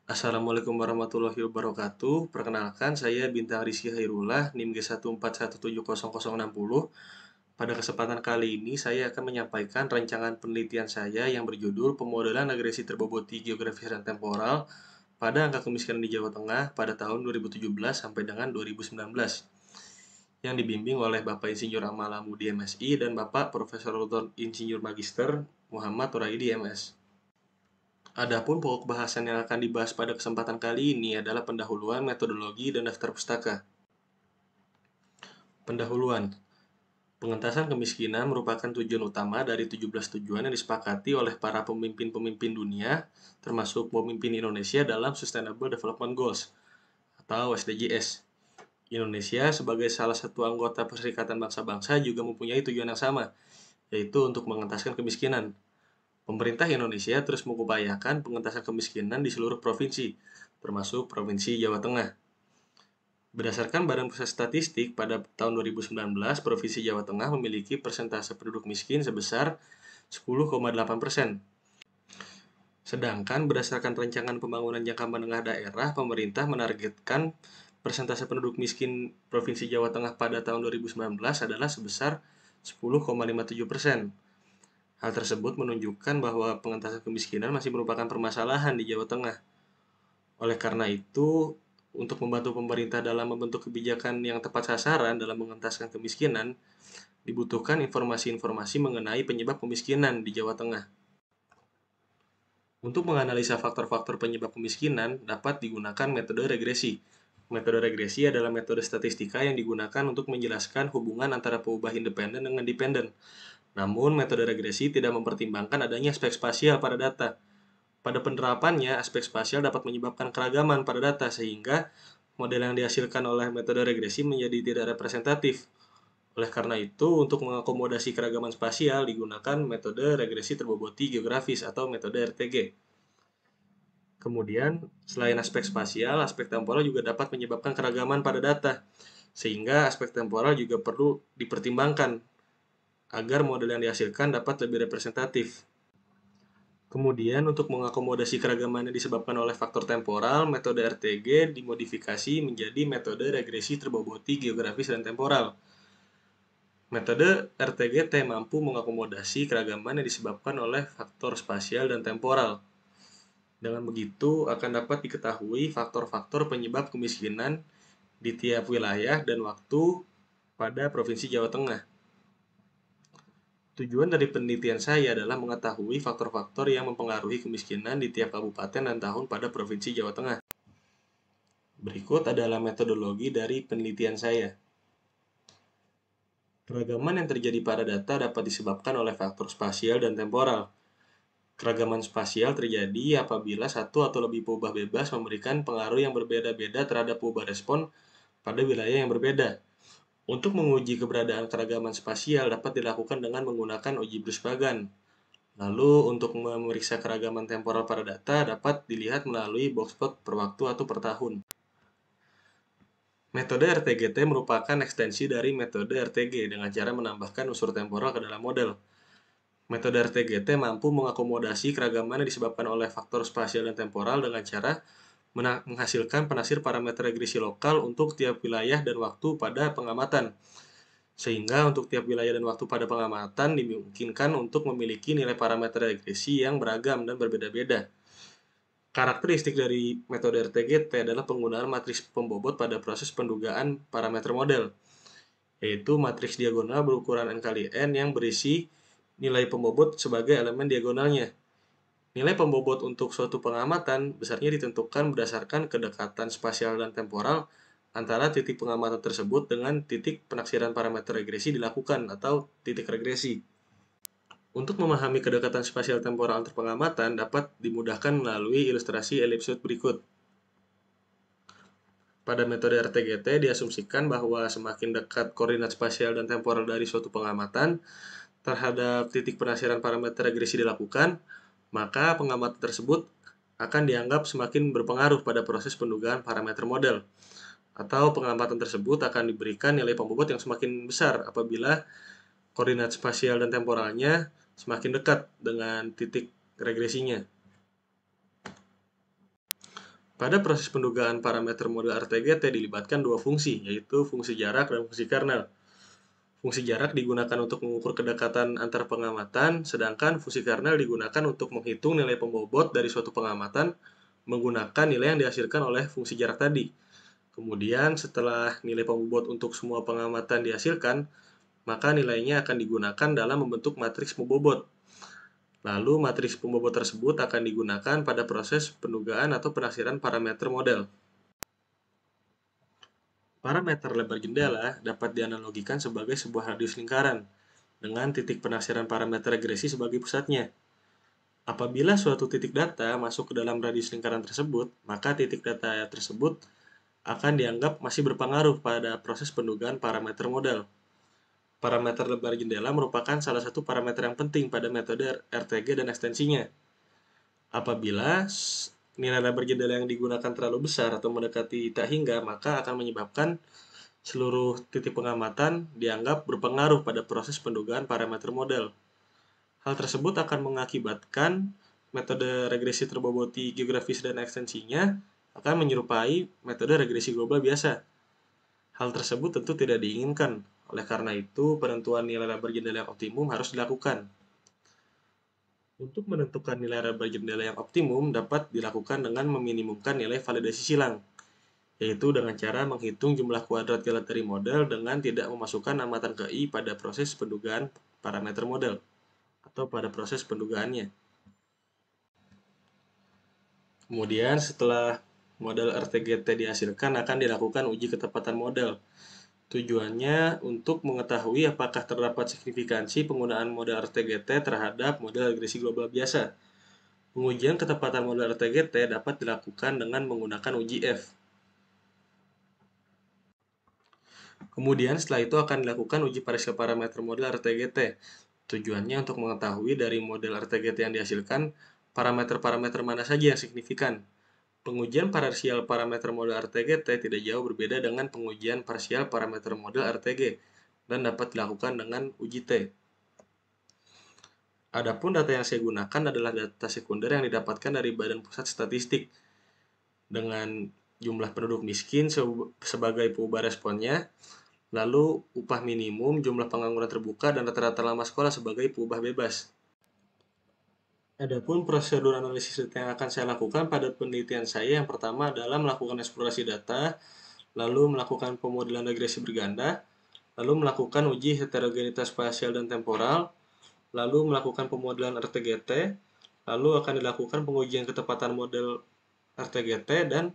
Assalamualaikum warahmatullahi wabarakatuh. Perkenalkan, saya Bintang Rizky Hairullah, NIM G141700060. Pada kesempatan kali ini, saya akan menyampaikan rancangan penelitian saya yang berjudul Pemodelan Agresi Terboboti Geografis dan Temporal pada Angka Kemiskinan di Jawa Tengah pada tahun 2017 sampai dengan 2019, yang dibimbing oleh Bapak Insinyur Amalamudi MSI dan Bapak Profesor Dr. Insinyur Magister Muhammad Turaidi MS. Adapun pokok bahasan yang akan dibahas pada kesempatan kali ini adalah pendahuluan, metodologi, dan daftar pustaka. Pendahuluan. Pengentasan kemiskinan merupakan tujuan utama dari 17 tujuan yang disepakati oleh para pemimpin-pemimpin dunia, termasuk pemimpin Indonesia dalam Sustainable Development Goals atau SDGs. Indonesia sebagai salah satu anggota Perserikatan Bangsa-Bangsa juga mempunyai tujuan yang sama, yaitu untuk mengentaskan kemiskinan. Pemerintah Indonesia terus mengupayakan pengentasan kemiskinan di seluruh provinsi, termasuk Provinsi Jawa Tengah. Berdasarkan Badan Pusat Statistik, pada tahun 2019, Provinsi Jawa Tengah memiliki persentase penduduk miskin sebesar 10,8%. Sedangkan berdasarkan Rancangan Pembangunan Jangka Menengah Daerah, pemerintah menargetkan persentase penduduk miskin Provinsi Jawa Tengah pada tahun 2019 adalah sebesar 10,57%. Hal tersebut menunjukkan bahwa pengentasan kemiskinan masih merupakan permasalahan di Jawa Tengah. Oleh karena itu, untuk membantu pemerintah dalam membentuk kebijakan yang tepat sasaran dalam mengentaskan kemiskinan, dibutuhkan informasi-informasi mengenai penyebab kemiskinan di Jawa Tengah. Untuk menganalisa faktor-faktor penyebab kemiskinan, dapat digunakan metode regresi. Metode regresi adalah metode statistika yang digunakan untuk menjelaskan hubungan antara peubah independen dengan dependen. Namun, metode regresi tidak mempertimbangkan adanya aspek spasial pada data. Pada penerapannya, aspek spasial dapat menyebabkan keragaman pada data, sehingga model yang dihasilkan oleh metode regresi menjadi tidak representatif. Oleh karena itu, untuk mengakomodasi keragaman spasial, digunakan metode regresi terboboti geografis atau metode RTG. Kemudian, selain aspek spasial, aspek temporal juga dapat menyebabkan keragaman pada data, sehingga aspek temporal juga perlu dipertimbangkan agar model yang dihasilkan dapat lebih representatif. Kemudian, untuk mengakomodasi keragaman yang disebabkan oleh faktor temporal, metode RTG dimodifikasi menjadi metode regresi terboboti geografis dan temporal. Metode RTGT mampu mengakomodasi keragaman yang disebabkan oleh faktor spasial dan temporal. Dengan begitu, akan dapat diketahui faktor-faktor penyebab kemiskinan di tiap wilayah dan waktu pada Provinsi Jawa Tengah. Tujuan dari penelitian saya adalah mengetahui faktor-faktor yang mempengaruhi kemiskinan di tiap kabupaten dan tahun pada Provinsi Jawa Tengah. Berikut adalah metodologi dari penelitian saya. Keragaman yang terjadi pada data dapat disebabkan oleh faktor spasial dan temporal. Keragaman spasial terjadi apabila satu atau lebih peubah bebas memberikan pengaruh yang berbeda-beda terhadap peubah respon pada wilayah yang berbeda. Untuk menguji keberadaan keragaman spasial dapat dilakukan dengan menggunakan uji Bruce-Bagan. Lalu, untuk memeriksa keragaman temporal pada data dapat dilihat melalui box plot per waktu atau per tahun. Metode RTGT merupakan ekstensi dari metode RTG dengan cara menambahkan unsur temporal ke dalam model. Metode RTGT mampu mengakomodasi keragaman yang disebabkan oleh faktor spasial dan temporal dengan cara menghasilkan penaksir parameter regresi lokal untuk tiap wilayah dan waktu pada pengamatan. Sehingga untuk tiap wilayah dan waktu pada pengamatan dimungkinkan untuk memiliki nilai parameter regresi yang beragam dan berbeda-beda. Karakteristik dari metode RTGT adalah penggunaan matriks pembobot pada proses pendugaan parameter model, yaitu matriks diagonal berukuran n kali n yang berisi nilai pembobot sebagai elemen diagonalnya. Nilai pembobot untuk suatu pengamatan besarnya ditentukan berdasarkan kedekatan spasial dan temporal antara titik pengamatan tersebut dengan titik penaksiran parameter regresi dilakukan atau titik regresi. Untuk memahami kedekatan spasial temporal antar pengamatan dapat dimudahkan melalui ilustrasi ellipsoid berikut. Pada metode RTGT diasumsikan bahwa semakin dekat koordinat spasial dan temporal dari suatu pengamatan terhadap titik penaksiran parameter regresi dilakukan, maka pengamatan tersebut akan dianggap semakin berpengaruh pada proses pendugaan parameter model, atau pengamatan tersebut akan diberikan nilai pembobot yang semakin besar apabila koordinat spasial dan temporalnya semakin dekat dengan titik regresinya. Pada proses pendugaan parameter model RTGT dilibatkan dua fungsi, yaitu fungsi jarak dan fungsi kernel. Fungsi jarak digunakan untuk mengukur kedekatan antar pengamatan, sedangkan fungsi kernel digunakan untuk menghitung nilai pembobot dari suatu pengamatan menggunakan nilai yang dihasilkan oleh fungsi jarak tadi. Kemudian setelah nilai pembobot untuk semua pengamatan dihasilkan, maka nilainya akan digunakan dalam membentuk matriks pembobot. Lalu matriks pembobot tersebut akan digunakan pada proses pendugaan atau penaksiran parameter model. Parameter lebar jendela dapat dianalogikan sebagai sebuah radius lingkaran, dengan titik penaksiran parameter regresi sebagai pusatnya. Apabila suatu titik data masuk ke dalam radius lingkaran tersebut, maka titik data tersebut akan dianggap masih berpengaruh pada proses pendugaan parameter model. Parameter lebar jendela merupakan salah satu parameter yang penting pada metode RTG dan ekstensinya. Apabila nilai lebar jendela yang digunakan terlalu besar atau mendekati tak hingga, maka akan menyebabkan seluruh titik pengamatan dianggap berpengaruh pada proses pendugaan parameter model. Hal tersebut akan mengakibatkan metode regresi terboboti geografis dan ekstensinya akan menyerupai metode regresi global biasa. Hal tersebut tentu tidak diinginkan. Oleh karena itu, penentuan nilai lebar jendela yang optimum harus dilakukan. Untuk menentukan nilai lebar jendela yang optimum dapat dilakukan dengan meminimumkan nilai validasi silang, yaitu dengan cara menghitung jumlah kuadrat galateri model dengan tidak memasukkan amatan ke I pada proses pendugaan parameter model atau pada proses pendugaannya. Kemudian setelah model RTGT dihasilkan akan dilakukan uji ketepatan model. Tujuannya untuk mengetahui apakah terdapat signifikansi penggunaan model RTGT terhadap model regresi global biasa. Pengujian ketepatan model RTGT dapat dilakukan dengan menggunakan uji F. Kemudian setelah itu akan dilakukan uji parsial parameter model RTGT. Tujuannya untuk mengetahui dari model RTGT yang dihasilkan, parameter-parameter mana saja yang signifikan. Pengujian parsial parameter model RTGT tidak jauh berbeda dengan pengujian parsial parameter model RTG dan dapat dilakukan dengan uji T. Adapun data yang saya gunakan adalah data sekunder yang didapatkan dari Badan Pusat Statistik dengan jumlah penduduk miskin sebagai peubah responnya, lalu upah minimum, jumlah pengangguran terbuka, dan rata-rata lama sekolah sebagai peubah bebas. Adapun prosedur analisis data yang akan saya lakukan pada penelitian saya yang pertama adalah melakukan eksplorasi data, lalu melakukan pemodelan regresi berganda, lalu melakukan uji heterogenitas spasial dan temporal, lalu melakukan pemodelan RTGT, lalu akan dilakukan pengujian ketepatan model RTGT dan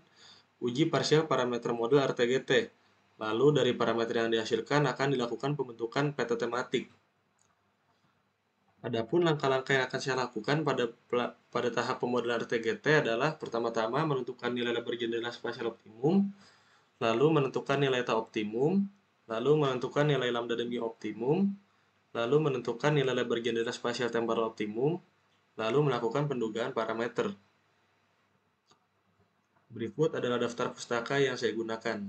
uji parsial parameter model RTGT. Lalu dari parameter yang dihasilkan akan dilakukan pembentukan peta tematik. Adapun langkah-langkah yang akan saya lakukan pada tahap pemodelan RTGT adalah pertama-tama menentukan nilai lebar jendela spasial optimum, lalu menentukan nilai eta optimum, lalu menentukan nilai lambda demi optimum, lalu menentukan nilai lebar jendela spasial temporal optimum, lalu melakukan pendugaan parameter. Berikut adalah daftar pustaka yang saya gunakan.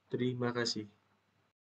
Terima kasih.